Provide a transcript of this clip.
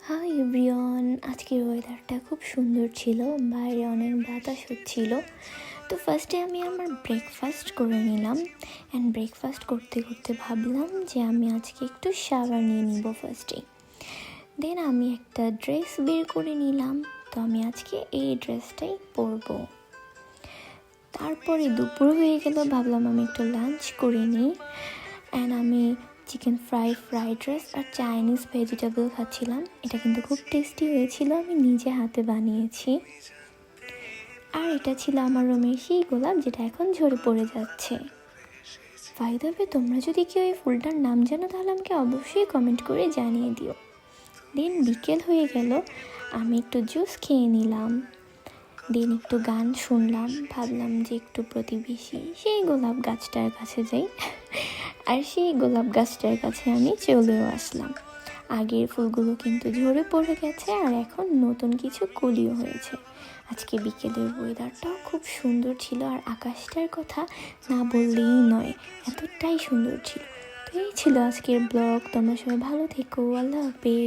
Hi everyone, আজকের ওয়েদারটা খুব সুন্দর ছিল, বাইরে অনেক বাতাস হচ্ছিল। তো ফার্স্টে আমি আমার ব্রেকফাস্ট করে নিলাম। অ্যান্ড ব্রেকফাস্ট করতে করতে ভাবলাম যে আমি আজকে একটু শাওয়ার নিয়ে নিব ফার্স্টেই। দেন আমি একটা ড্রেস বের করে নিলাম, তো আমি আজকে এই ড্রেসটাই পরবো। তারপরে দুপুর হয়ে গেল, ভাবলাম আমি একটু লাঞ্চ করে নিই। অ্যান্ড আমি চিকেন ফ্রাইড রাইস আর চাইনিজ ভেজিটেবল খাচ্ছিলাম। এটা কিন্তু খুব টেস্টি হয়েছিল, আমি নিজে হাতে বানিয়েছি। আর এটা ছিল আমার রুমের সেই গোলাপ, যেটা এখন ঝরে পড়ে যাচ্ছে। বাই দ্য ওয়ে, তোমরা যদি কেউ এই ফুলটার নাম জানো তাহলে আমাকে অবশ্যই কমেন্ট করে জানিয়ে দিও। দেন বিকেল হয়ে গেল, আমি একটু জুস খেয়ে নিলাম। দেন একটু গান শুনলাম, ভাবলাম যে একটু প্রতিবেশী সেই গোলাপ গাছটার কাছে যাই। আর সেই গোলাপ গাছটার কাছে আমি চলেও আসলাম। আগের ফুলগুলো কিন্তু ঝরে পড়ে গেছে, আর এখন নতুন কিছু কলিও হয়েছে। আজকে বিকেলের ওয়েদারটাও খুব সুন্দর ছিল, আর আকাশটার কথা না বললেই নয়, এতটাই সুন্দর ছিল। তো এই ছিল আজকের ব্লগ। তোমরা সবাই ভালো থেকো, আল্লাহ হাফেজ।